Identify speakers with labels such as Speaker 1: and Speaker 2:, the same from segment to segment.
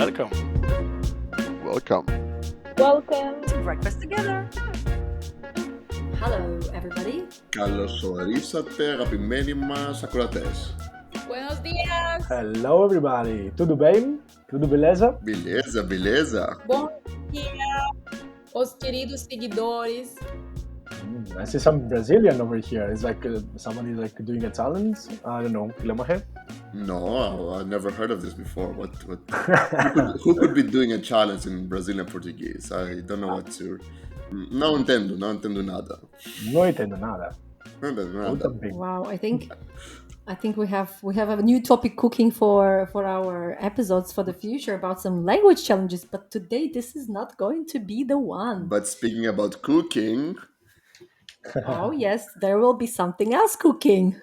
Speaker 1: Welcome.
Speaker 2: Welcome.
Speaker 3: Welcome.
Speaker 4: to breakfast together. Hello, everybody.
Speaker 2: Καλώς ορίσατε αγαπημένοι μας ακροατές.
Speaker 3: Buenos días.
Speaker 1: Hello, everybody. Tudo bem? Tudo beleza?
Speaker 2: Beleza, beleza.
Speaker 3: Bom dia, os queridos seguidores.
Speaker 1: I see some Brazilian over here. It's like somebody like doing a challenge. I don't know. Kilamahe?
Speaker 2: No, I've never heard of this before. Who could be doing a challenge in Brazilian Portuguese? I don't know what to... Não entendo nada.
Speaker 1: No entendo nada.
Speaker 2: Não entendo nada.
Speaker 1: Muito bem.
Speaker 4: Wow, I think we have a new topic cooking for our episodes for the future about some language challenges. But today this is not going to be the one.
Speaker 2: But speaking about cooking,
Speaker 4: Oh yes, there will be something else cooking.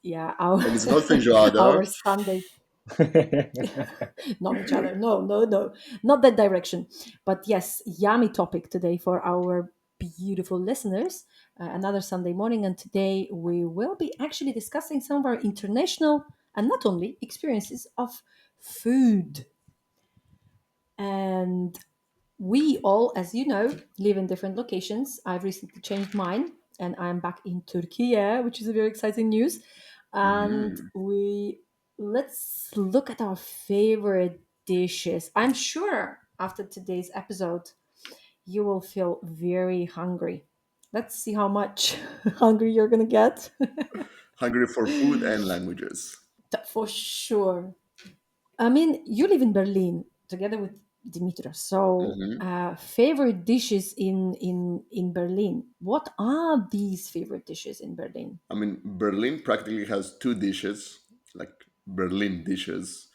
Speaker 4: Yeah,
Speaker 2: and it's not feijoada.
Speaker 4: our Sunday. Not each other. No, not that direction. But yes, yummy topic today for our beautiful listeners. Another Sunday morning, and today we will be actually discussing some of our international and not only experiences of food. And we all, as you know, live in different locations. I've recently changed mine, and I'm back in Turkey, which is a very exciting news. And let's look at our favorite dishes. I'm sure after today's episode, you will feel very hungry. Let's see how much hungry you're gonna get.
Speaker 2: Hungry for food and languages.
Speaker 4: For sure. I mean, you live in Berlin together with Dimitra. So, favorite dishes in Berlin. What are these favorite dishes in Berlin?
Speaker 2: I mean, Berlin practically has two dishes, like Berlin dishes,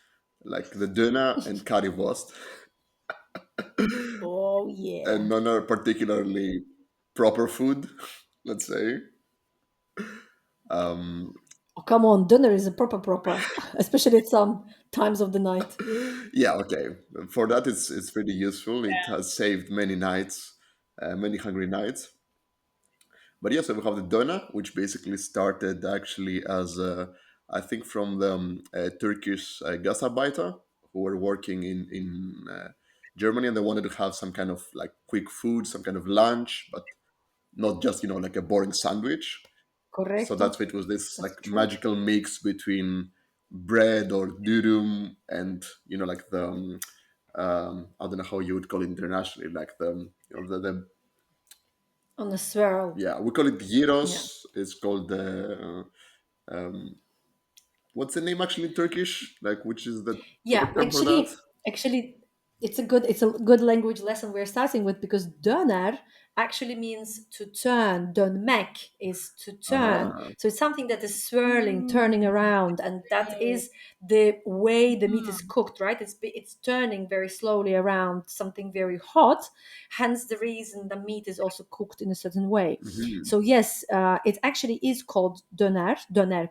Speaker 2: like the Döner and Currywurst.
Speaker 4: Oh yeah.
Speaker 2: And none are particularly proper food, let's say.
Speaker 4: Oh, come on, dinner is a proper, especially at some times of the night.
Speaker 2: Yeah, okay. For that, it's pretty useful. It has saved many nights, many hungry nights. But yes, we have the Döner, which basically started actually as, I think, from the Turkish Gastarbeiter who were working in Germany, and they wanted to have some kind of like quick food, some kind of lunch, but not just like a boring sandwich. So
Speaker 4: Correcto.
Speaker 2: that's why it was this
Speaker 4: That's
Speaker 2: like
Speaker 4: true.
Speaker 2: magical mix between bread or dürüm and like the I don't know how you would call it internationally, like the
Speaker 4: On a swirl.
Speaker 2: yeah, we call it gyros. It's called the what's the name actually in Turkish? Like, which is the
Speaker 4: Yeah,
Speaker 2: proper term for that?
Speaker 4: actually, it's a good language lesson we're starting with because döner actually means to turn. Dönmek is to turn.
Speaker 2: Ah,
Speaker 4: So it's something that is swirling, turning around, and that is the way the meat is cooked, right? It's turning very slowly around something very hot. Hence the reason the meat is also cooked in a certain way. So yes, it actually is called döner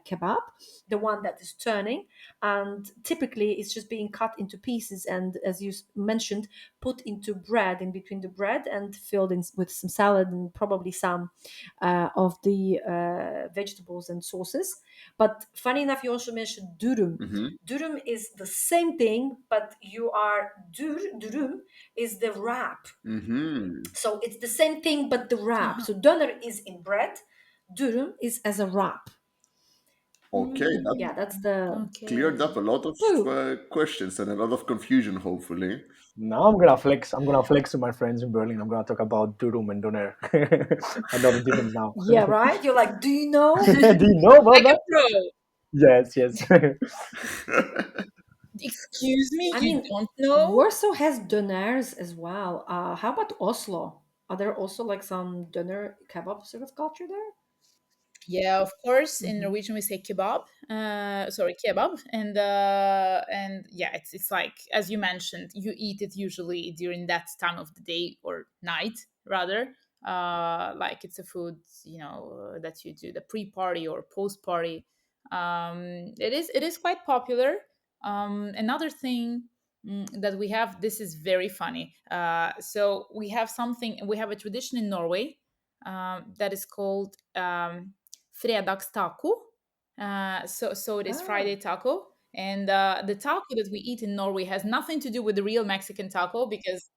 Speaker 4: kebab, the one that is turning, and typically it's just being cut into pieces and, as you mentioned, put into bread, in between the bread, and filled in with some salad and probably some of the vegetables and sauces. But funny enough, you also mentioned dürüm. Dürüm is the same thing, but dürüm is the wrap. So it's the same thing but the wrap. So döner is in bread, dürüm is as a wrap.
Speaker 2: Okay, that
Speaker 4: Yeah, that's the
Speaker 2: cleared up a lot of
Speaker 4: Woo.
Speaker 2: questions and a lot of confusion, hopefully.
Speaker 1: Now I'm gonna flex. I'm gonna flex to my friends in Berlin. I'm gonna talk about Dürüm and Doner. I know the difference now.
Speaker 4: Yeah, right? You're like, do you know?
Speaker 1: Do you know about
Speaker 3: Like a
Speaker 1: that?
Speaker 3: pro.
Speaker 1: Yes.
Speaker 3: Excuse me,
Speaker 4: I
Speaker 3: you
Speaker 4: mean,
Speaker 3: don't know?
Speaker 4: Warsaw has döners as well. How about Oslo? Are there also like some döner kebab sort of culture there?
Speaker 3: Yeah, of course. In Norwegian, we say kebab. Sorry, kebab, and yeah, it's like as you mentioned, you eat it usually during that time of the day or night, rather. Like it's a food, that you do the pre-party or post-party. It is quite popular. Another thing that we have, this is very funny. So we have a tradition in Norway that is called. Fredagstaco. So it is
Speaker 4: Ah.
Speaker 3: Friday taco. And the taco that we eat in Norway has nothing to do with the real Mexican taco, because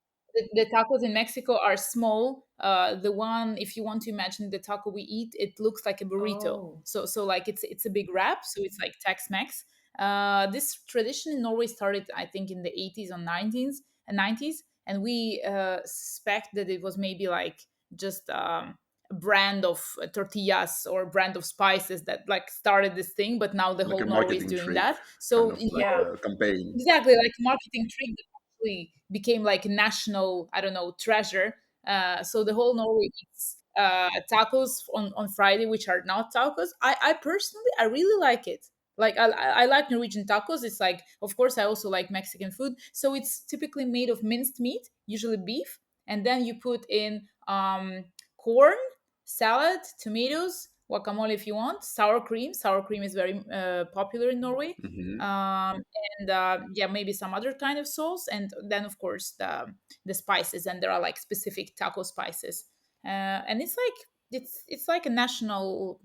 Speaker 3: the tacos in Mexico are small. The one, if you want to imagine the taco we eat, it looks like a burrito.
Speaker 4: Oh.
Speaker 3: So like it's a big wrap. So it's like Tex-Mex. This tradition in Norway started, I think, in the 80s or 90s and 90s, and we suspect that it was maybe like just a brand of tortillas or brand of spices that like started this thing, but now the
Speaker 2: Like
Speaker 3: whole
Speaker 2: a
Speaker 3: Norway is
Speaker 2: marketing
Speaker 3: doing
Speaker 2: trick,
Speaker 3: that.
Speaker 2: kind
Speaker 3: So
Speaker 2: of
Speaker 3: in
Speaker 2: like
Speaker 4: Yeah.
Speaker 2: a campaign.
Speaker 3: exactly like marketing trick that actually became like a national, I don't know, treasure. So the whole Norway eats tacos on Friday, which are not tacos. I personally, I really like it. Like I like Norwegian tacos. It's like, of course, I also like Mexican food. So it's typically made of minced meat, usually beef, and then you put in corn, salad, tomatoes, guacamole if you want, sour cream. Sour cream is very popular in Norway.
Speaker 2: Hmm.
Speaker 3: And yeah, maybe some other kind of sauce, and then of course the spices, and there are like specific taco spices, and it's like it's like a national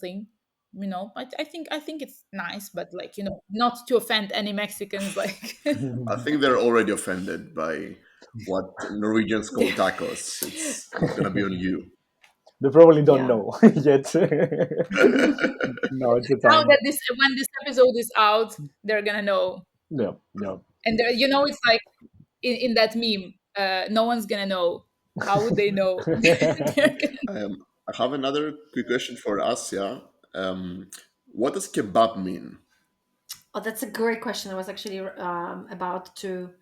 Speaker 3: thing. I think it's nice, but like, not to offend any Mexicans, like.
Speaker 2: I think they're already offended by what Norwegians call tacos. It's gonna be on you.
Speaker 1: They probably don't
Speaker 4: Yeah.
Speaker 1: know yet. No, it's the
Speaker 3: Now
Speaker 1: time.
Speaker 3: that this when this episode is out, they're gonna know.
Speaker 1: Yeah, yeah.
Speaker 3: And it's like in that meme, no one's gonna know. How would they know? They're gonna.
Speaker 2: I have another quick question for Asia. What does kebab mean?
Speaker 4: Oh, that's a great question. I was actually about to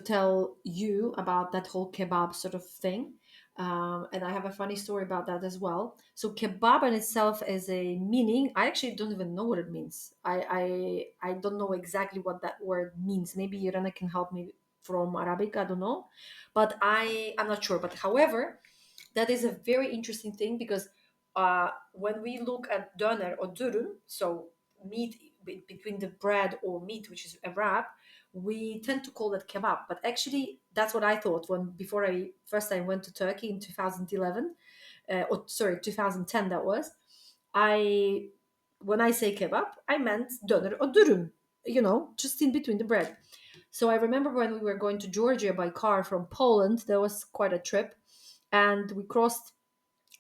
Speaker 4: tell you about that whole kebab sort of thing, and I have a funny story about that as well. So kebab in itself as a meaning, I actually don't even know what it means. I don't know exactly what that word means. Maybe Irena can help me from Arabic. I don't know, but I'm not sure. But however, that is a very interesting thing because when we look at Döner or Dürüm, so meat between the bread or meat, which is a wrap, we tend to call it kebab. But actually, that's what I thought when before I first time went to Turkey in 2011, or sorry, 2010 that was. I When I say kebab, I meant Döner or Dürüm, just in between the bread. So I remember when we were going to Georgia by car from Poland, there was quite a trip, and we crossed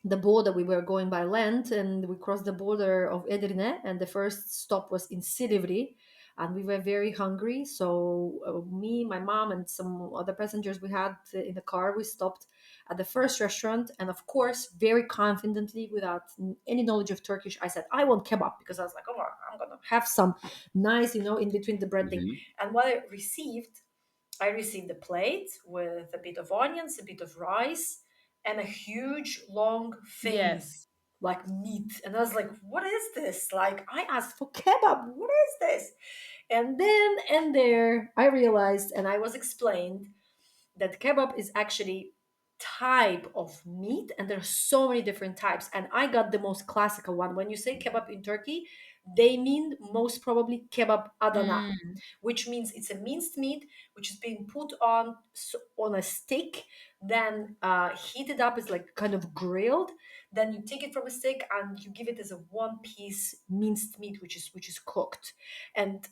Speaker 4: the border. We were going by land, and we crossed the border of Edirne, and the first stop was in Silivri, and we were very hungry. So me, my mom, and some other passengers we had in the car, we stopped at the first restaurant, and of course, very confidently, without any knowledge of Turkish, I said I want kebab because I was like, oh, I'm gonna have some nice, in between the bread thing.
Speaker 2: Hmm.
Speaker 4: And what I received a plate with a bit of onions, a bit of rice, and a huge long thing
Speaker 3: Yes.
Speaker 4: like meat. And I was like, what is this? Like, I asked for kebab. What is this? And then and there, I realized, and I was explained that kebab is actually type of meat, and there are so many different types, and I got the most classical one. When you say kebab in Turkey, they mean most probably kebab adana,
Speaker 3: Mm,
Speaker 4: which means it's a minced meat which is being put on a stick, then heated up, is like kind of grilled, then you take it from a stick and you give it as a one piece minced meat which is cooked. And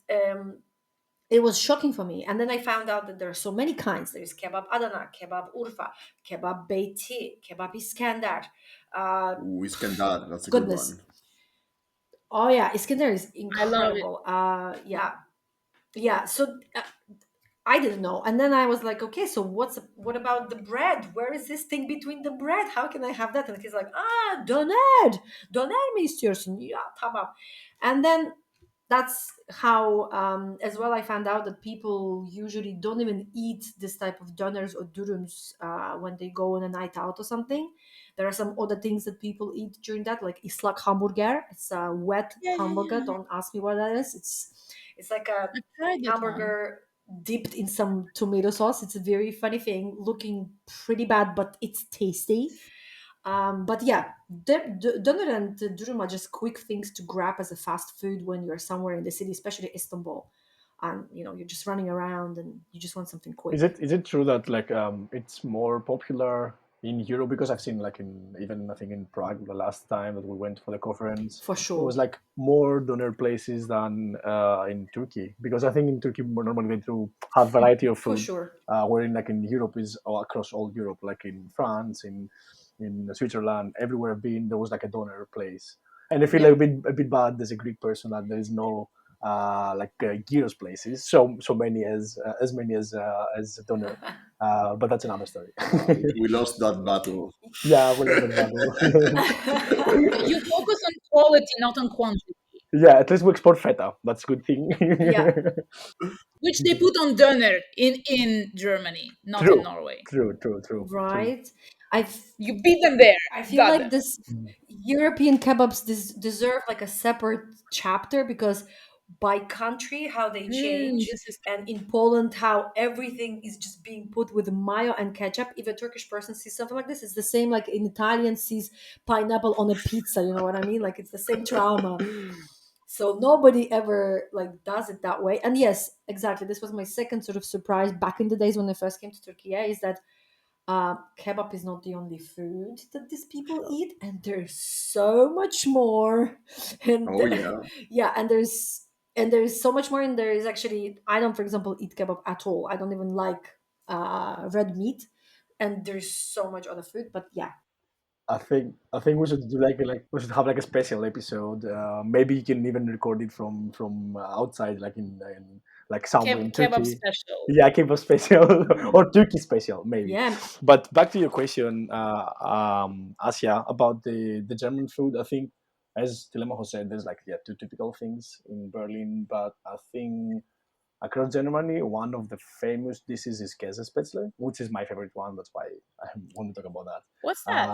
Speaker 4: it was shocking for me. And then I found out that there are so many kinds. There's kebab Adana, kebab Urfa, kebab Beyti, kebab Iskandar. Uh,
Speaker 2: Ooh, Iskandar, that's a good
Speaker 4: Goodness.
Speaker 2: one.
Speaker 4: Oh yeah, Iskandar is
Speaker 3: I love it.
Speaker 4: incredible. Yeah, yeah. So I didn't know. And then I was like, okay, so what about the bread? Where is this thing between the bread? How can I have that? And he's like, döner mi istiyorsun? Yeah, tamam. And then that's how, as well, I found out that people usually don't even eat this type of doners or durums when they go on a night out or something. There are some other things that people eat during that, like islak hamburger. It's a wet
Speaker 3: Yeah, yeah,
Speaker 4: hamburger.
Speaker 3: yeah.
Speaker 4: Don't ask me what that is. It's like a
Speaker 3: I've tried that one.
Speaker 4: hamburger dipped in some tomato sauce. It's a very funny thing, looking pretty bad, but it's tasty. But yeah, doner and durum are just quick things to grab as a fast food when you're somewhere in the city, especially Istanbul, and you're just running around and you just want something
Speaker 1: Is
Speaker 4: quick.
Speaker 1: it is it true that like it's more popular in Europe, because I've seen like in even I think in Prague the last time that we went for the conference,
Speaker 4: For
Speaker 1: there was
Speaker 4: sure.
Speaker 1: like more doner places than in Turkey, because I think in Turkey we're normally going to have variety of
Speaker 4: For
Speaker 1: food,
Speaker 4: sure.
Speaker 1: where in like in Europe is all across all Europe, like in France, in Switzerland, everywhere I've been, there was like a doner place, and I feel
Speaker 4: Yeah.
Speaker 1: like a bit bad as a Greek person that there is no like gyros places, so many as many as doner, but that's another story.
Speaker 2: We lost that battle.
Speaker 1: Yeah, we love that battle.
Speaker 3: You focus on quality, not on quantity,
Speaker 1: Yeah, at least we export feta. That's a good thing.
Speaker 4: Yeah.
Speaker 3: which they put on Döner in Germany, not in
Speaker 1: True,
Speaker 3: Norway.
Speaker 1: true.
Speaker 4: Right. I
Speaker 3: You beat them there.
Speaker 4: I feel
Speaker 3: Got
Speaker 4: like
Speaker 3: them.
Speaker 4: this European kebabs deserve like a separate chapter because by country how they change,
Speaker 3: This is
Speaker 4: and in Poland how everything is just being put with mayo and ketchup. If a Turkish person sees something like this, it's the same like an Italian sees pineapple on a pizza. You know what I mean? Like it's the same trauma. So nobody ever like does it that way. And yes, exactly. This was my second sort of surprise back in the days when I first came to Turkey. Yeah, is that kebab is not the only food that these people eat, and there's so much more. And
Speaker 2: Oh yeah,
Speaker 4: yeah, and there's so much more. And there is actually, I don't, for example, eat kebab at all. I don't even like red meat, and there's so much other food. But yeah,
Speaker 1: I think we should do like we should have like a special episode. Maybe you can even record it from outside, like in like somewhere in
Speaker 3: kebab
Speaker 1: Turkey.
Speaker 3: special.
Speaker 1: Yeah, keep us special or Turkey special maybe.
Speaker 4: yeah,
Speaker 1: But back to your question, Asia, about the German food. I think, as Telemacho said, there's like two typical things in Berlin, but I think across Germany, one of the famous dishes is Käsespätzle, which is my favorite one. That's why I want to talk about that.
Speaker 3: What's that?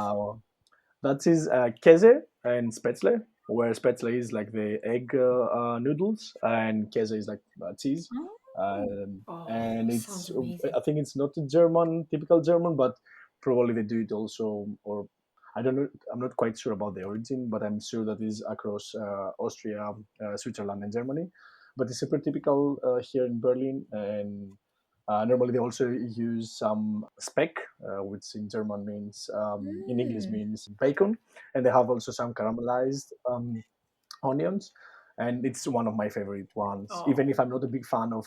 Speaker 1: That is Käse and Spätzle, where Spätzle is like the egg noodles and Käse is like cheese.
Speaker 3: Oh.
Speaker 4: oh,
Speaker 1: And
Speaker 4: sounds
Speaker 1: it's,
Speaker 4: amazing.
Speaker 1: I think it's not a German, typical German, but probably they do it also, or I don't know, I'm not quite sure about the origin, but I'm sure that is across Austria, Switzerland, and Germany. But it's super typical here in Berlin, and normally they also use some speck, which in German means, in English
Speaker 3: Mm.
Speaker 1: means bacon, and they have also some caramelized onions, and it's one of my favorite ones. Even if
Speaker 4: Oh,
Speaker 1: I'm not a big fan of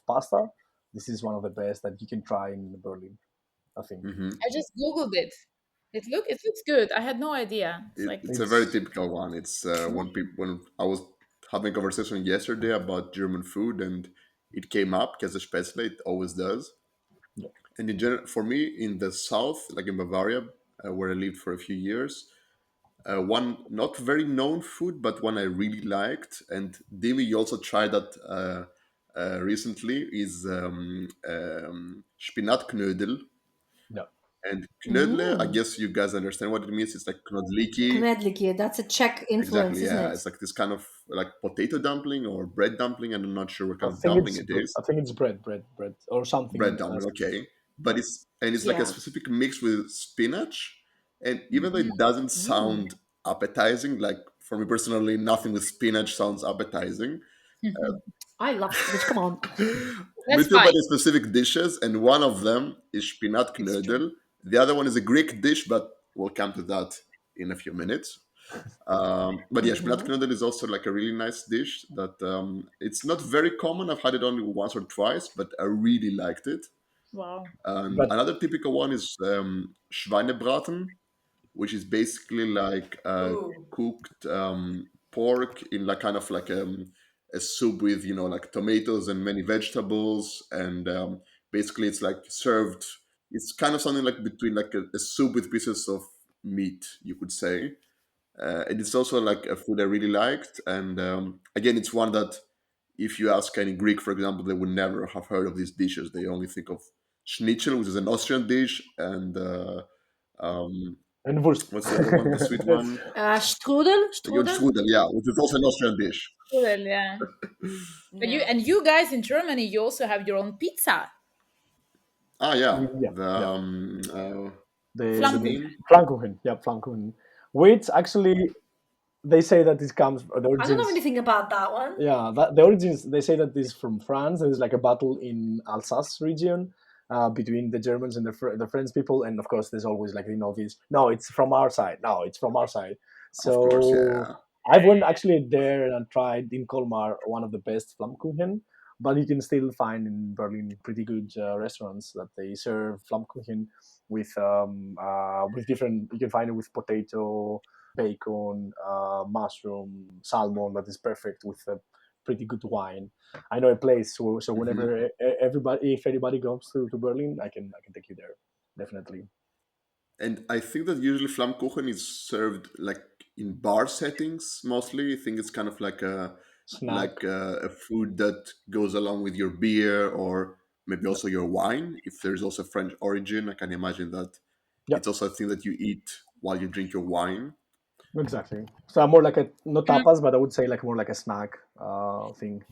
Speaker 1: pasta, this is one of the best that you can try in Berlin, I think.
Speaker 2: hmm
Speaker 3: I just googled it. It looks good. I had no idea. It's like
Speaker 2: it's a very
Speaker 1: It's
Speaker 2: typical one. It's when I was having a conversation yesterday about German food and it came up because especially it always does.
Speaker 1: yeah.
Speaker 2: And in general, for me, in the south, like in Bavaria, where I lived for a few years, one not very known food, but one I really liked, and Dimi, you also tried that recently, is Spinatknödel.
Speaker 1: Yeah.
Speaker 2: And knödel, I
Speaker 4: mm.
Speaker 2: guess you guys understand what it means. It's like knödliki.
Speaker 4: Knedlik, that's a Czech influence,
Speaker 2: Exactly,
Speaker 4: isn't
Speaker 2: yeah.
Speaker 4: it?
Speaker 2: It's like this kind of like potato dumpling or bread dumpling, and I'm not sure what
Speaker 1: I
Speaker 2: kind of
Speaker 1: think
Speaker 2: dumpling
Speaker 1: it's
Speaker 2: it is.
Speaker 1: I think it's bread or
Speaker 2: Bread
Speaker 1: something.
Speaker 2: dumpling, okay. But it's like a
Speaker 4: Yeah.
Speaker 2: specific mix with spinach, and even though
Speaker 3: mhm.
Speaker 2: it doesn't
Speaker 4: Mm.
Speaker 2: sound appetizing, like for me personally, nothing with spinach sounds appetizing.
Speaker 4: I love spinach. Come on.
Speaker 2: Me
Speaker 3: That's
Speaker 2: too, but
Speaker 3: fine.
Speaker 2: it's specific dishes, and one of them is
Speaker 3: It's true.
Speaker 2: spinatknödel. The other one is a Greek dish, but we'll come to that in a few minutes. But yeah,
Speaker 4: Hmm.
Speaker 2: spinatknödel is also like a really nice dish that it's not very common. I've had it only once or twice, but I really liked it.
Speaker 3: Wow.
Speaker 2: And
Speaker 1: But
Speaker 2: another typical one is Schweinebraten, which is basically like
Speaker 4: Ooh.
Speaker 2: cooked pork in like kind of like a soup with like tomatoes and many vegetables, and basically it's like served. It's kind of something like between like a soup with pieces of meat, you could say. And it's also like a food I really liked. And again, it's one that if you ask any Greek, for example, they would never have heard of these dishes. They only think of schnitzel, which is an Austrian dish, and um,
Speaker 1: and Wurst.
Speaker 2: what's the other one, the sweet one?
Speaker 4: Strudel?
Speaker 2: Your
Speaker 4: Strudel?
Speaker 2: strudel, yeah, which is also an Austrian dish.
Speaker 3: Well, yeah. But you
Speaker 4: Yeah.
Speaker 3: and you guys in Germany, you also have your own pizza,
Speaker 2: Ah, yeah,
Speaker 1: Yeah,
Speaker 2: the
Speaker 1: yeah.
Speaker 2: what's the
Speaker 1: The
Speaker 3: Flammkuchen.
Speaker 2: name?
Speaker 1: Pfannkuchen, yeah, Pfannkuchen, which actually they say that this comes the
Speaker 4: I don't know
Speaker 1: origins.
Speaker 4: anything about that one.
Speaker 1: Yeah, that the origins, they say that this is from France. There's like a battle in Alsace region, between the Germans and the French people, and of course there's always like this. No, it's from our side. No, it's from our side.
Speaker 2: Of course,
Speaker 1: So
Speaker 2: yeah.
Speaker 1: I've went actually there and tried in Colmar one of the best Flammkuchen, but you can still find in Berlin pretty good restaurants that they serve Flammkuchen with different. You can find it with potato, bacon, mushroom, salmon. That is perfect with a pretty good wine. I know a place, so
Speaker 2: Hmm.
Speaker 1: whenever everybody, if anybody goes to Berlin, I can take you there, definitely.
Speaker 2: And I think that usually Flammkuchen is served like in bar settings mostly. I think it's kind of
Speaker 1: Snack,
Speaker 2: a food that goes along with your beer or maybe
Speaker 1: yep,
Speaker 2: also your wine. If there's also French origin, I can imagine that
Speaker 1: yep,
Speaker 2: it's also a thing that you eat while you drink your wine.
Speaker 1: exactly. So more like a not tapas, but I would say like more like a snack thing.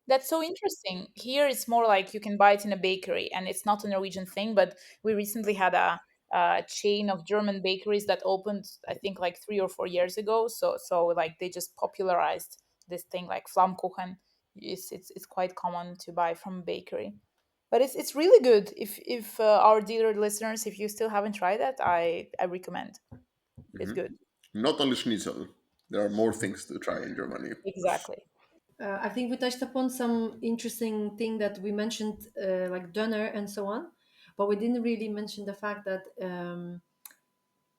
Speaker 3: That's so interesting. Here it's more like you can buy it in a bakery, and it's not a Norwegian thing. But we recently had a chain of German bakeries that opened, I think, like 3 or 4 years ago. So like they just popularized this thing like Flammkuchen. It's quite common to buy from a bakery, but it's really good. If our dear listeners, if you still haven't tried that, I recommend. It's
Speaker 2: Hmm.
Speaker 3: good.
Speaker 2: Not only schnitzel, there are more things to try in Germany.
Speaker 3: Exactly.
Speaker 4: I think we touched upon some interesting thing that we mentioned, like Döner and so on, but we didn't really mention the fact that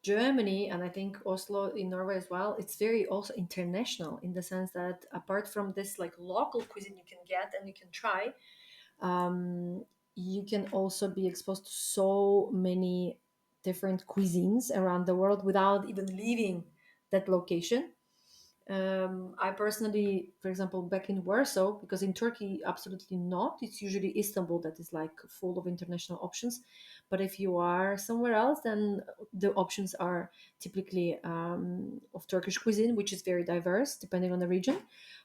Speaker 4: Germany, and I think Oslo in Norway as well, it's very also international in the sense that apart from this like local cuisine you can get and you can try, um, you can also be exposed to so many different cuisines around the world without even leaving that location. I personally, for example, back in Warsaw, because in Turkey, absolutely not. It's usually Istanbul that is like full of international options. But if you are somewhere else, then the options are typically of Turkish cuisine, which is very diverse depending on the region.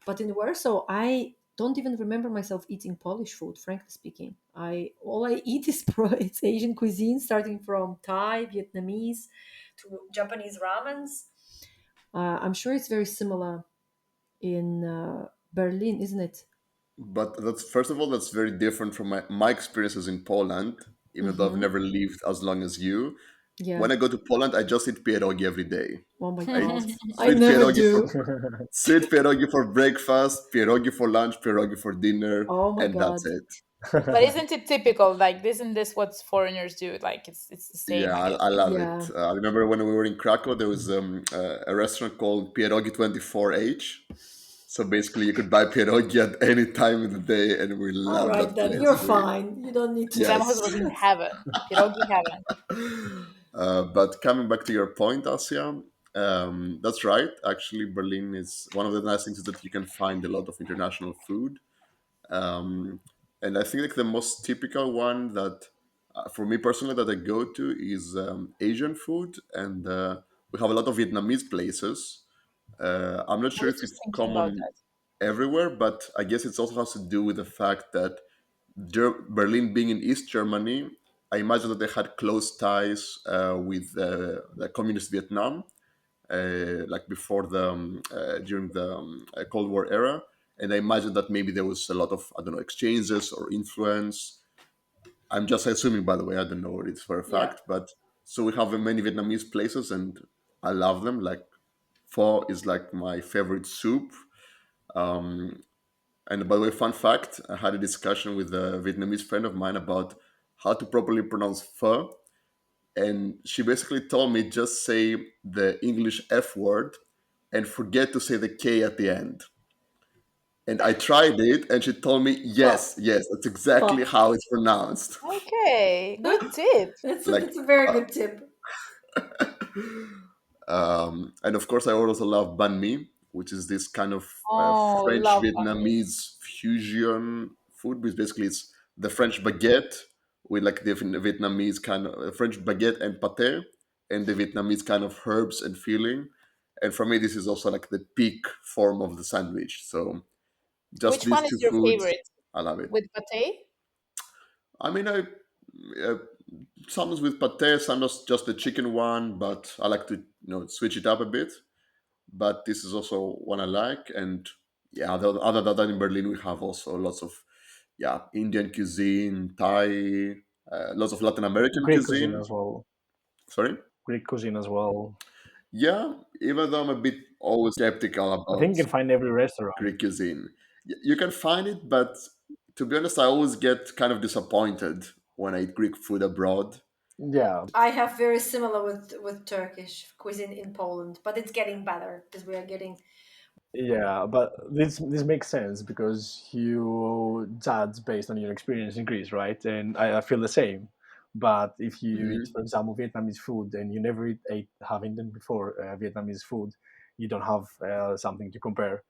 Speaker 4: But in Warsaw, I don't even remember myself eating Polish food. Frankly speaking, I all I eat is it's Asian cuisine, starting from Thai, Vietnamese, to Japanese ramens. I'm sure it's very similar in Berlin, isn't it?
Speaker 2: But that's first of all, that's very different from my experiences in Poland, even though I've
Speaker 4: Mm-hmm.
Speaker 2: never lived as long as you.
Speaker 4: Yeah.
Speaker 2: When I go to Poland, I just eat pierogi every day.
Speaker 4: Oh my
Speaker 2: I eat
Speaker 4: God. I
Speaker 2: sweet
Speaker 4: never
Speaker 2: pierogi for
Speaker 4: do.
Speaker 2: sweet pierogi for breakfast, pierogi for lunch, pierogi for dinner,
Speaker 4: Oh my
Speaker 2: and that's
Speaker 4: God.
Speaker 2: it.
Speaker 3: But isn't it typical? Like, isn't this what foreigners do? Like, it's the same,
Speaker 2: Yeah,
Speaker 3: I guess.
Speaker 2: I love it.
Speaker 4: Yeah.
Speaker 2: I remember when we were in Krakow, there was a restaurant called Pierogi 24H. So basically, you could buy pierogi at any time of the day, and we
Speaker 4: All
Speaker 2: love
Speaker 4: right,
Speaker 2: that
Speaker 4: then
Speaker 2: place.
Speaker 4: you're fine. You don't need to
Speaker 3: Sam
Speaker 2: Yes.
Speaker 3: was in heaven, pierogi heaven.
Speaker 2: But coming back to your point, Asia, that's right. Actually, Berlin is one of the nice things is that you can find a lot of international food. Um, and I think like the most typical one that, for me personally, that I go to is Asian food, and we have a lot of Vietnamese places. I'm not
Speaker 3: I
Speaker 2: sure
Speaker 3: was
Speaker 2: if
Speaker 3: just
Speaker 2: it's
Speaker 3: thinking about
Speaker 2: common everywhere, but I guess it also has to do with the fact that Berlin being in East Germany, I imagine that they had close ties with the communist Vietnam, like before during the Cold War era, and I imagine that maybe there was a lot of I don't know exchanges or influence. I'm just assuming, by the way, I don't know it for a
Speaker 4: Yeah.
Speaker 2: fact, but so we have many Vietnamese places, and I love them. Like pho is like my favorite soup. Um, and by the way, fun fact: I had a discussion with a Vietnamese friend of mine about how to properly pronounce pho, and she basically told me just say the English F word and forget to say the K at the end. And I tried it, and she told me,
Speaker 4: Fuck.
Speaker 2: yes, yes, that's exactly
Speaker 4: Fuck.
Speaker 2: how it's pronounced.
Speaker 3: Okay, good tip.
Speaker 2: Like,
Speaker 4: That's a very
Speaker 2: uh,
Speaker 4: good tip.
Speaker 2: and of course, I also love banh mi, which is this kind of
Speaker 3: Oh,
Speaker 2: French
Speaker 3: love banh.
Speaker 2: Vietnamese fusion food, which basically it's the French baguette with like the Vietnamese kind of French baguette and pate, and the Vietnamese kind of herbs and filling. And for me, this is also like the peak form of the sandwich. So just
Speaker 3: Which
Speaker 2: these
Speaker 3: one is
Speaker 2: two
Speaker 3: your
Speaker 2: foods,
Speaker 3: favorite?
Speaker 2: I love it.
Speaker 3: With pate?
Speaker 2: I mean, uh, sometimes with pate, sometimes just the chicken one, but I like to switch it up a bit. But this is also one I like. And yeah, other than that, in Berlin, we have also lots of yeah, Indian cuisine, Thai, lots of Latin American
Speaker 1: Greek cuisine
Speaker 2: cuisine.
Speaker 1: as well.
Speaker 2: Sorry.
Speaker 1: Greek cuisine as well.
Speaker 2: Yeah, even though I'm a bit always skeptical
Speaker 1: I
Speaker 2: about
Speaker 1: think you can find every restaurant.
Speaker 2: Greek cuisine. You can find it, but to be honest, I always get kind of disappointed when I eat Greek food abroad.
Speaker 1: Yeah,
Speaker 4: I have very similar with Turkish cuisine in Poland, but it's getting better because we are getting.
Speaker 1: yeah, but this makes sense because you judge based on your experience in Greece, right? And I feel the same. But if you eat,
Speaker 2: Hmm.
Speaker 1: for example, Vietnamese food and you never have eaten before Vietnamese food, you don't have something to compare.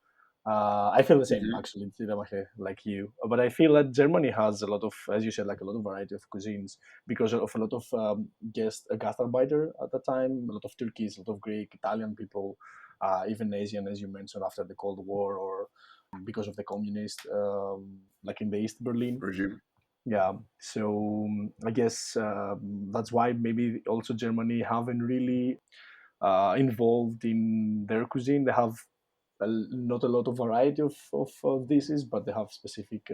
Speaker 1: I feel the same
Speaker 2: Hmm.
Speaker 1: actually, Tidamahe, like you. But I feel that Germany has a lot of, as you said, like a lot of variety of cuisines because of a lot of gastarbeiter at the time, a lot of Turkeys, a lot of Greek, Italian people, even Asian, as you mentioned, after the Cold War or because of the communist, like in the East Berlin.
Speaker 2: Regime.
Speaker 1: Yeah, so I guess that's why maybe also Germany haven't really involved in their cuisine. They have not a lot of variety of dishes, but they have specific,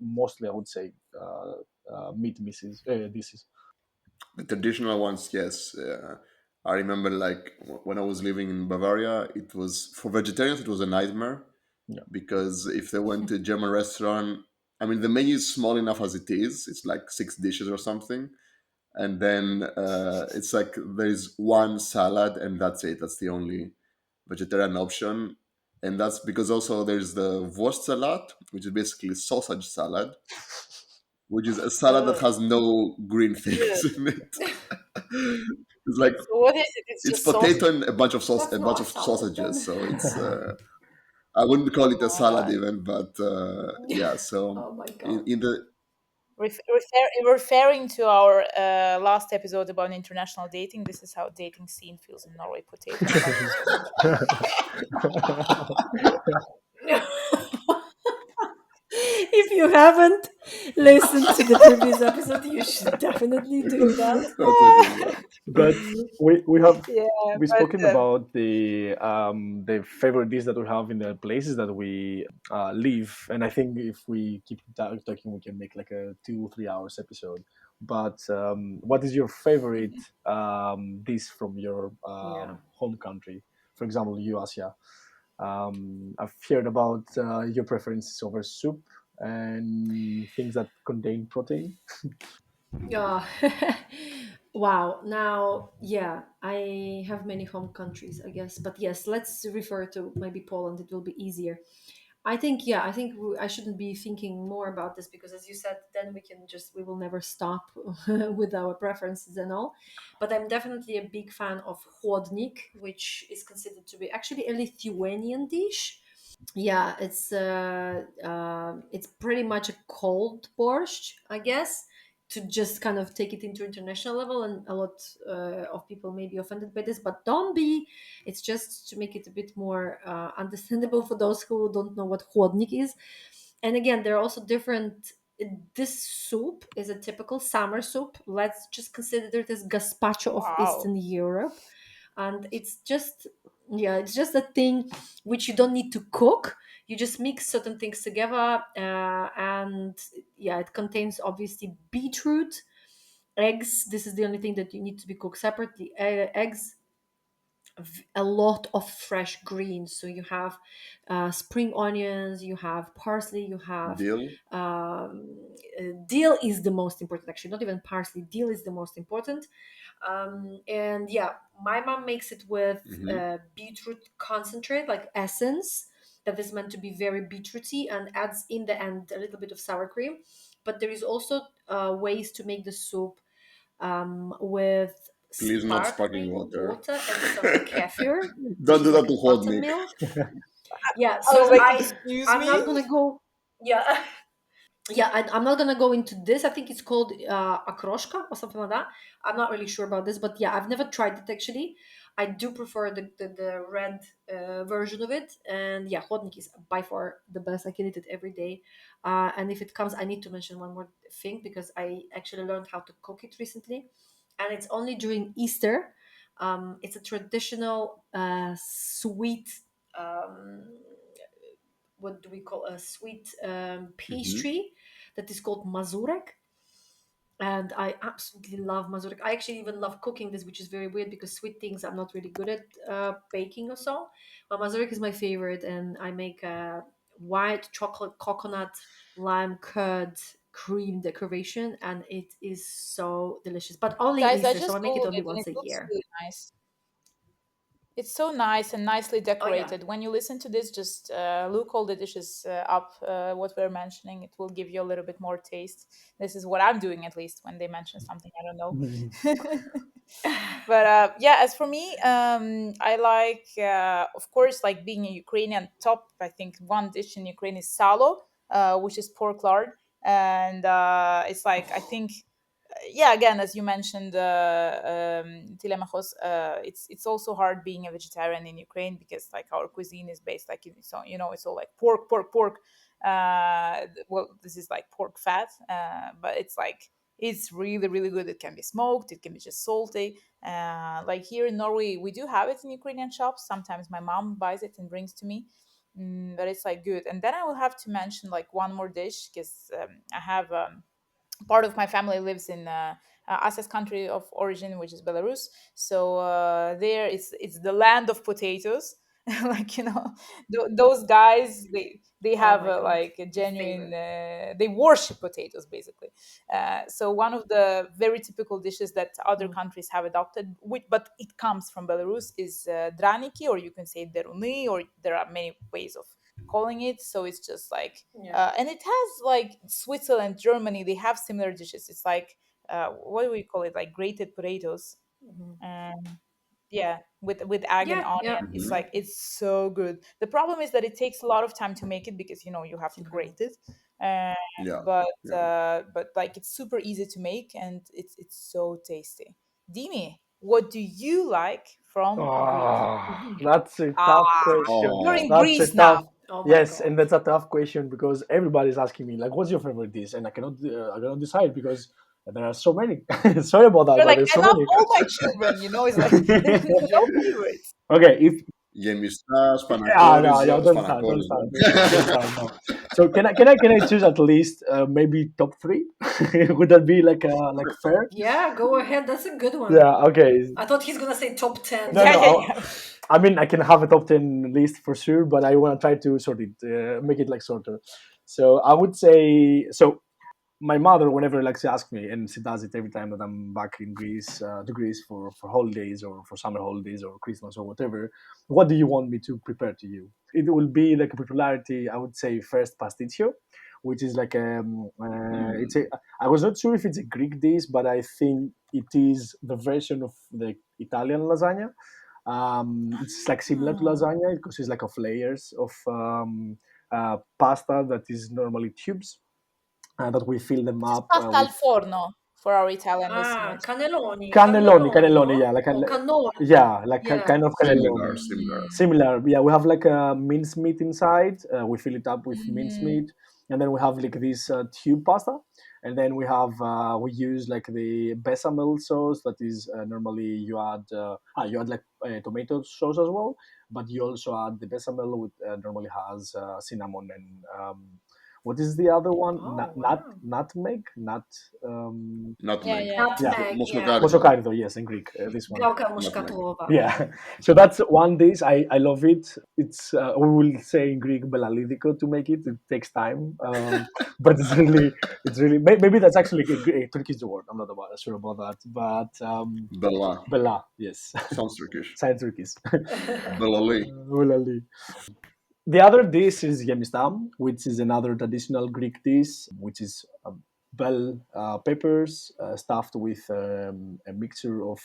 Speaker 1: mostly I would say, meat dishes.
Speaker 2: The traditional ones, yes. I remember, like when I was living in Bavaria, it was for vegetarians. It was a nightmare
Speaker 1: Yeah.
Speaker 2: because if they went to a German restaurant, I mean, the menu is small enough as it is. It's like 6 dishes or something, and then it's like there's one salad, and that's it. That's the only vegetarian option, and that's because also there's the Wurst salad, which is basically sausage salad, which is a salad that
Speaker 3: Oh,
Speaker 2: has no green
Speaker 3: yeah.
Speaker 2: things in it. It's like
Speaker 3: So what is it? It's
Speaker 2: it's
Speaker 3: just sauce.
Speaker 2: potato and a bunch of
Speaker 4: That's
Speaker 2: a bunch
Speaker 4: not a
Speaker 2: of
Speaker 4: salad then.
Speaker 2: sausages. So it's I wouldn't call
Speaker 3: Oh
Speaker 2: it a salad
Speaker 3: my.
Speaker 2: even, but yeah. So
Speaker 4: Oh my
Speaker 2: in,
Speaker 4: god.
Speaker 2: in the
Speaker 3: Referring to our last episode about international dating, this is how dating scene feels in Norway. Potato and a bunch of sausages.
Speaker 4: If you haven't listened to the previous episode, you should definitely do that.
Speaker 2: that's a good one.
Speaker 1: But we have
Speaker 3: Yeah,
Speaker 1: we
Speaker 3: but
Speaker 1: spoken about the favorite dish that we have in the places that we live, and I think if we keep talking, we can make like a 2 3 hours episode. But what is your favorite dish from your
Speaker 4: Yeah.
Speaker 1: home country? For example, you, Asia. I've heard about your preferences over soup and things that contain protein.
Speaker 4: Yeah. Wow. Now, yeah, I have many home countries, I guess. But yes, let's refer to maybe Poland. It will be easier. I think, yeah, I think I shouldn't be thinking more about this because, as you said, then we will never stop with our preferences and all. But I'm definitely a big fan of chłodnik, which is considered to be actually a Lithuanian dish. Yeah, it's pretty much a cold borscht, I guess, to just kind of take it into international level, and a lot of people may be offended by this, but don't be. It's just to make it a bit more understandable for those who don't know what chłodnik is. And again, there are also different. This soup is a typical summer soup. Let's just consider it as gazpacho of
Speaker 3: wow.
Speaker 4: Eastern Europe, and it's just, yeah, it's just a thing which you don't need to cook. You just mix certain things together, and yeah, it contains obviously beetroot, eggs. This is the only thing that you need to be cooked separately. Eggs, a lot of fresh greens. So you have spring onions, you have parsley, you have
Speaker 2: Deal.
Speaker 4: dill is the most important. Actually, not even parsley. Dill is the most important. And yeah, my mom makes it with
Speaker 2: Hmm.
Speaker 4: beetroot concentrate, like essence, that is meant to be very beetrooty, and adds in the end a little bit of sour cream. But there is also ways to make the soup with
Speaker 2: Please, not sparkling
Speaker 4: sparkling
Speaker 2: water.
Speaker 4: water and some kefir, which
Speaker 2: Don't
Speaker 4: is
Speaker 2: do that
Speaker 4: like
Speaker 2: to
Speaker 4: a
Speaker 2: Hodnik.
Speaker 4: buttermilk. Yeah,
Speaker 3: I was
Speaker 4: so
Speaker 3: like, excuse
Speaker 4: I'm
Speaker 3: me?
Speaker 4: not gonna go. Yeah, yeah, I'm not gonna go into this. I think it's called akroshka or something like that. I'm not really sure about this, but yeah, I've never tried it actually. I do prefer the red version of it, and yeah, hodnik is by far the best. I can eat it every day, and if it comes, I need to mention one more thing because I actually learned how to cook it recently, and it's only during Easter. It's a traditional sweet. Um, what do we call a sweet
Speaker 2: Hmm.
Speaker 4: pastry that is called mazurek, and I absolutely love mazurek. I actually even love cooking this, which is very weird because sweet things I'm not really good at baking or so. But mazurek is my favorite, and I make a white chocolate coconut lime curd cream decoration, and it is so delicious. But only in
Speaker 3: Guys, I
Speaker 4: Easter, so I
Speaker 3: just
Speaker 4: make it
Speaker 3: googled
Speaker 4: only
Speaker 3: it and
Speaker 4: once
Speaker 3: it
Speaker 4: a
Speaker 3: looks
Speaker 4: year.
Speaker 3: really nice. It's so nice and nicely
Speaker 4: Oh yeah.
Speaker 3: decorated. When you listen to this, just look all the dishes up, what we're mentioning. It will give you a little bit more taste. This is what I'm doing, at least, when they mention something I don't know. But yeah, as for me, I like, of course, like being a Ukrainian, top, I think one dish in Ukraine is salo, which is pork lard. And it's like, I think, yeah, again, as you mentioned, Telemachos, it's also hard being a vegetarian in Ukraine, because like our cuisine is based like so, it's all like pork, pork, pork. Well, this is like pork fat, but it's like, it's really, really good. It can be smoked, it can be just salty. Like here in Norway, we do have it in Ukrainian shops. Sometimes my mom buys it and brings to me. But it's like good. And then I will have to mention like one more dish, because I have part of my family lives in Asia's country of origin, which is Belarus. So there, it's the land of potatoes. Like, those guys, they
Speaker 4: Oh
Speaker 3: have
Speaker 4: my god,
Speaker 3: like a
Speaker 4: my
Speaker 3: genuine,
Speaker 4: favorite.
Speaker 3: they worship potatoes, basically. So one of the very typical dishes that other
Speaker 4: Mm.
Speaker 3: countries have adopted, but it comes from Belarus, is draniki, or you can say deruni, or there are many ways of calling it. So it's just like,
Speaker 4: Yeah.
Speaker 3: and it has like Switzerland, Germany, they have similar dishes. It's like, what do we call it? Like grated potatoes.
Speaker 4: Mhm.
Speaker 3: Um, yeah, with egg and
Speaker 4: Yeah, yeah,
Speaker 3: onion. It's
Speaker 2: Hmm.
Speaker 3: like,
Speaker 4: exactly.
Speaker 3: it's so good. The problem is that it takes a lot of time to make it, because you have to
Speaker 4: Agree.
Speaker 3: grate it. Uh,
Speaker 2: Yeah.
Speaker 3: but
Speaker 2: Yeah.
Speaker 3: like, it's super easy to make, and it's so tasty. Dimi, what do you like from Greek?
Speaker 1: That's a tough
Speaker 3: Ah, you're
Speaker 1: question.
Speaker 2: Oh.
Speaker 3: in
Speaker 1: That's a
Speaker 3: Greece
Speaker 1: tough.
Speaker 3: now.
Speaker 4: Oh my
Speaker 1: Yes, and
Speaker 4: god.
Speaker 1: that's a tough question because everybody's asking me like, "What's your favorite dish?" And I cannot decide because there are so many. Sorry about that,
Speaker 3: You're
Speaker 1: but
Speaker 3: like,
Speaker 1: there's
Speaker 3: I
Speaker 1: so
Speaker 3: love
Speaker 1: many.
Speaker 3: all my children. It's like, there's no favorites.
Speaker 1: Okay, if
Speaker 2: Gemistas,
Speaker 1: no,
Speaker 2: Panacoris,
Speaker 1: no,
Speaker 2: Zeus,
Speaker 1: don't start, don't
Speaker 2: Panacoris,
Speaker 1: start, don't start, don't
Speaker 2: right?
Speaker 1: start. No. So can I choose at least maybe top three? Would that be like fair?
Speaker 4: Yeah, go ahead. That's a good one.
Speaker 1: Yeah. Okay.
Speaker 4: I thought he's gonna say top
Speaker 1: No,
Speaker 4: 10.
Speaker 3: Yeah,
Speaker 1: no.
Speaker 3: yeah, yeah.
Speaker 1: I mean, I can have a top 10 list for sure, but I want to try to sort it, make it like shorter. So I would say, so my mother, whenever like she asks me, and she does it every time that I'm back in Greece, to Greece for holidays or for summer holidays or Christmas or whatever, what do you want me to prepare to you? It will be like a popularity. I would say first pasticcio, which is like it's a.
Speaker 2: Mm.
Speaker 1: I was not sure if it's a Greek dish, but I think it is the version of the Italian lasagna. It's like similar to
Speaker 4: Ah.
Speaker 1: lasagna because it's like of layers of pasta that is normally tubes that we fill them
Speaker 3: This is
Speaker 1: up
Speaker 3: pasta al
Speaker 1: with
Speaker 3: forno for our Italian
Speaker 4: Ah,
Speaker 3: listeners.
Speaker 4: cannelloni,
Speaker 1: cannelloni,
Speaker 4: cannelloni,
Speaker 1: cannelloni,
Speaker 4: no?
Speaker 1: yeah, like
Speaker 4: Or cannoli.
Speaker 1: yeah, like
Speaker 4: Yeah.
Speaker 1: kind of
Speaker 2: Similar,
Speaker 1: cannelloni.
Speaker 2: similar.
Speaker 3: Mm,
Speaker 1: Similar, yeah. We have like a mincemeat inside. We fill it up with
Speaker 3: mhm.
Speaker 1: mincemeat, and then we have like this tube pasta, and then we use like the bechamel sauce that is normally you add like tomato sauce as well, but you also add the bechamel with normally has cinnamon and what is the other one?
Speaker 4: Oh, wow.
Speaker 1: Nutmeg.
Speaker 3: Yeah,
Speaker 2: Nutmeg.
Speaker 3: yeah, yeah.
Speaker 1: Yeah,
Speaker 4: Nutmeg, yeah.
Speaker 2: Mosmokarido.
Speaker 1: Mosokarido, yes, in Greek. This one.
Speaker 4: Gałka
Speaker 2: Nutmeg.
Speaker 4: muszkatołowa.
Speaker 1: Yeah, so that's one dish. I love it. It's we will say in Greek belalidiko to make it. It takes time, but it's really maybe that's actually a Turkish word. I'm not sure about that, but
Speaker 2: Bella.
Speaker 1: bela, yes,
Speaker 2: Sounds Turkish.
Speaker 1: sign Turkish.
Speaker 2: Bellali.
Speaker 1: Belali. The other dish is yemistam, which is another traditional Greek dish, which is bell peppers stuffed with a mixture of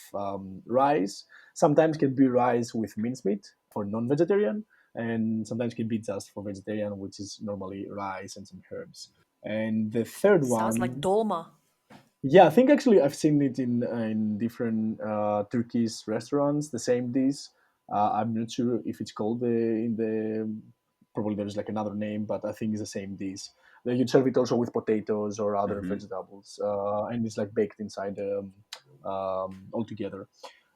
Speaker 1: rice. Sometimes can be rice with mincemeat for non-vegetarian, and sometimes can be just for vegetarian, which is normally rice and some herbs. And the third
Speaker 4: Sounds like
Speaker 1: one,
Speaker 4: dolma.
Speaker 1: yeah, I think actually I've seen it in different Turkish restaurants. The same dish. I'm not sure if it's called in the probably there's like another name, but I think it's the same dish. Then you serve it also with potatoes or other
Speaker 2: Hmm.
Speaker 1: vegetables, and it's like baked inside all together.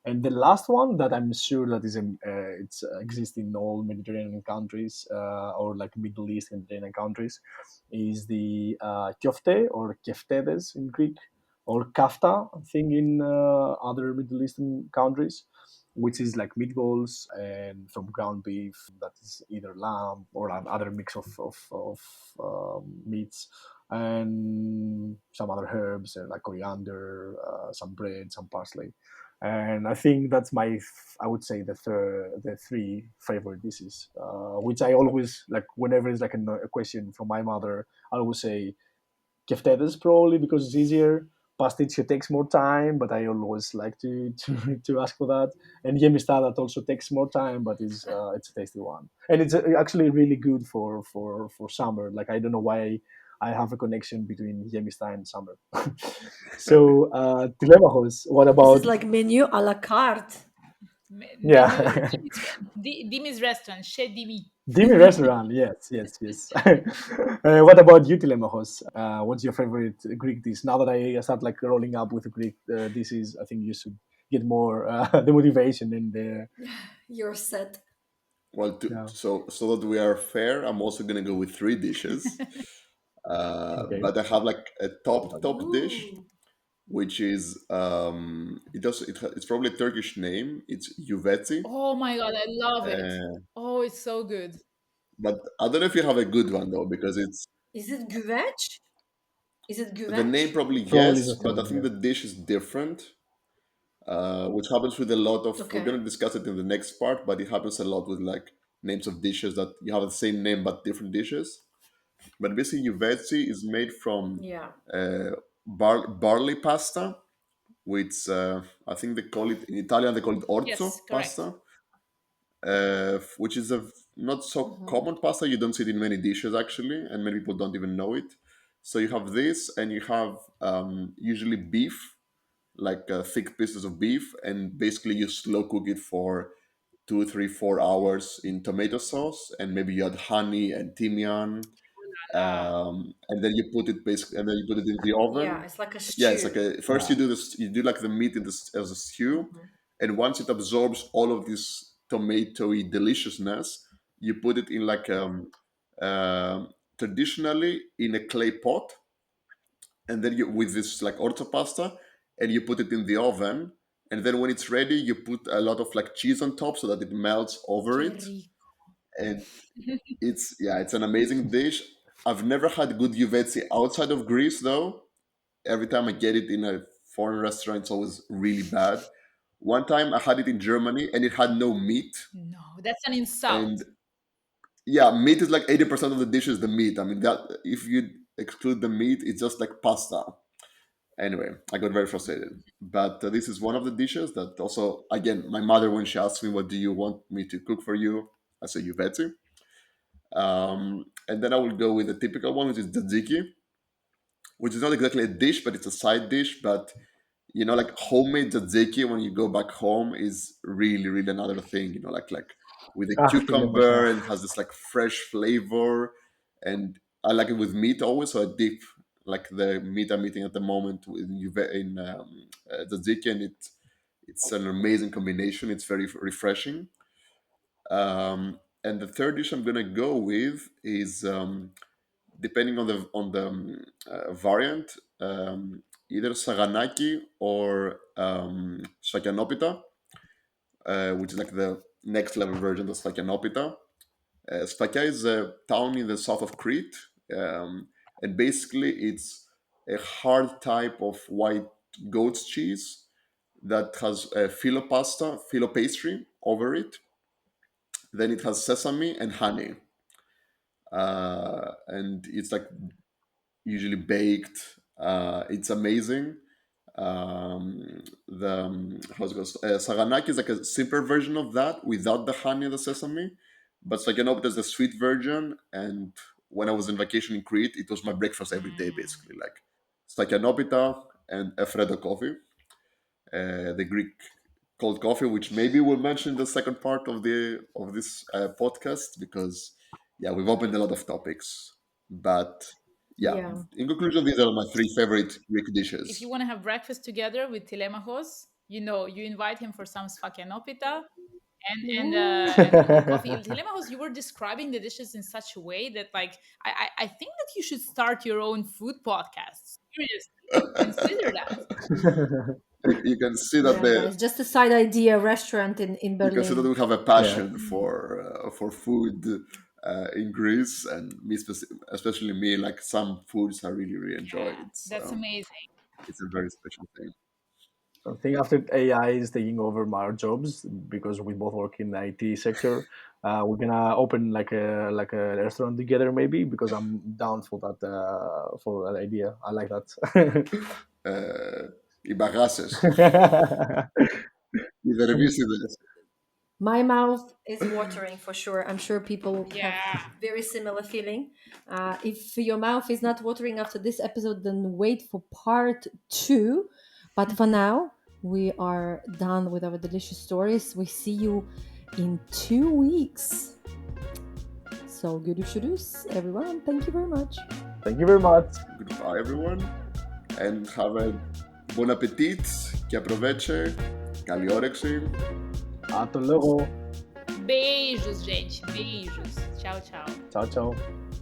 Speaker 1: And the last one that I'm sure that is it's exists in all Mediterranean countries or like Middle East Mediterranean countries is the kofte or keftedes in Greek or kafta thing in other Middle Eastern countries, which is like meatballs and from ground beef that is either lamb or another mix of meats and some other herbs like coriander, some bread, some parsley. And I think that's I would say the three favorite dishes, which I always like whenever it's like a question from my mother. I always say keftedes probably because it's easier. Pasticcio takes more time, but I always like to ask for that. And yemista that also takes more time, but it's a tasty one, and it's actually really good for summer. Like I don't know why I have a connection between yemista and summer. So Telemachos, what
Speaker 4: This is
Speaker 1: about
Speaker 4: like menu à la carte.
Speaker 3: Menu
Speaker 1: yeah?
Speaker 3: Dimi's restaurant, Chez Dimi.
Speaker 1: Dimi restaurant, yes, yes, yes. What about you, Telemachos? What's your favorite Greek dish? Now that I start like rolling up with Greek dishes, I think you should get more the motivation and the
Speaker 4: You're set.
Speaker 2: Well,
Speaker 1: yeah.
Speaker 2: so that we are fair, I'm also gonna go with three dishes.
Speaker 1: Okay.
Speaker 2: But I have like a top dish,
Speaker 4: Ooh.
Speaker 2: which is it's probably a Turkish name. It's yuveti.
Speaker 3: Oh my god, I love it.
Speaker 2: Uh,
Speaker 3: Oh, it's so good.
Speaker 2: but I don't know if you have a good one though, because it's
Speaker 4: Is it güveç? Is it
Speaker 2: the name
Speaker 4: güveç?
Speaker 2: probably
Speaker 1: Probably
Speaker 2: yes,
Speaker 1: the
Speaker 2: but I
Speaker 1: same.
Speaker 2: think
Speaker 1: Yeah.
Speaker 2: the dish is different. Which happens with a lot of. We're
Speaker 4: Okay.
Speaker 2: gonna discuss it in the next part, but it happens a lot with like names of dishes that you have the same name but different dishes. But basically, yuvezi is made from
Speaker 4: Yeah.
Speaker 2: uh, barley pasta, which I think they call it in Italian. They call it
Speaker 3: Yes,
Speaker 2: orzo
Speaker 3: correct.
Speaker 2: pasta, which is a not so
Speaker 4: Mm-hmm.
Speaker 2: common pasta. You don't see it in many dishes actually, and many people don't even know it. So you have this, and you have usually beef, like thick pieces of beef, and basically you slow cook it for 2, 3, 4 hours in tomato sauce, and maybe you add honey and thymian,
Speaker 3: Ah,
Speaker 2: and then you put it basically, and then you put it in the
Speaker 4: Yeah,
Speaker 2: oven.
Speaker 4: it's like a
Speaker 2: Yeah, it's
Speaker 4: stew.
Speaker 2: like a first
Speaker 1: Yeah.
Speaker 2: you do this, you do like the meat in this as a stew,
Speaker 4: Mm-hmm.
Speaker 2: and once it absorbs all of this tomatoey deliciousness, you put it in like traditionally in a clay pot, and then you with this like orzo pasta, and you put it in the oven, and then when it's ready, you put a lot of like cheese on top so that it melts over
Speaker 3: che
Speaker 2: it,
Speaker 3: rico.
Speaker 2: and it's an amazing dish. I've never had good yuvezi outside of Greece though. Every time I get it in a foreign restaurant, it's always really bad. One time I had it in Germany and it had no meat.
Speaker 3: No, that's an insult.
Speaker 2: And yeah, meat is like 80% of the dish is the meat. I mean, that if you exclude the meat, it's just like pasta. Anyway, I got very frustrated. But this is one of the dishes that also, again, my mother, when she asked me, what do you want me to cook for you? I say, yuvezi. And then I will go with the typical one, which is tzatziki, which is not exactly a dish, but it's a side dish. But like homemade tzatziki when you go back home is really, really another thing. Like with a
Speaker 1: Ah, thank you very much.
Speaker 2: cucumber and has this like fresh flavor, and I like it with meat always. So I dip like the meat I'm eating at the moment in tzatziki, and it's an amazing combination. It's very refreshing. And the third dish I'm gonna go with is depending on the variant, either saganaki or shakanopita, which is like the next level version of Sfakianopita. Sfakia is a town in the south of Crete, and basically it's a hard type of white goat's cheese that has a filo pasta, filo pastry over it. Then it has sesame and honey, and it's like usually baked. It's amazing. The how's it goes? Saganaki is like a simpler version of that without the honey and the sesame, but Saganopita is the sweet version. And when I was in vacation in Crete, it was my breakfast every day,
Speaker 3: Mm.
Speaker 2: basically, like Saganopita and Efredo coffee, the Greek cold coffee, which maybe we'll mention in the second part of this podcast because yeah, we've opened a lot of topics, but yeah,
Speaker 4: Yeah.
Speaker 2: in conclusion, these are my three favorite Greek
Speaker 3: If
Speaker 2: dishes.
Speaker 3: you want to have breakfast together with Telemachos, you invite him for some sfakianopita and coffee. Telemachos, you were describing the dishes in such a way that, like, I think that you should start your own food podcast. Seriously, consider that.
Speaker 2: You can see that
Speaker 4: Yeah, guys, just a side idea restaurant in
Speaker 2: you can see that
Speaker 4: Berlin.
Speaker 2: we have a
Speaker 1: Yeah.
Speaker 2: passion for food in Greece, and especially me. Like some foods I really enjoy.
Speaker 3: Yeah, that's amazing.
Speaker 2: It's a very special thing.
Speaker 1: I think after AI is taking over our jobs, because we both work in the IT sector, we're gonna open like a restaurant together, maybe, because I'm down for that idea. I like that.
Speaker 2: Οι μπαγάσες, οι δερμίσιδες.
Speaker 4: My mouth is watering for sure. I'm sure people have
Speaker 3: Yeah.
Speaker 4: very similar feeling. If your mouth is not watering after this episode, then wait for part 2. But for now, we are done with our delicious stories. We see you in 2 weeks. So, görüşürüz, everyone. Thank you very much.
Speaker 1: Thank you very much.
Speaker 2: Goodbye everyone, and have a bon appetit και aproveche. Καλή όρεξη.
Speaker 1: Até logo.
Speaker 3: Beijos, gente. Beijos. Tchau, tchau.
Speaker 1: Ciao, ciao.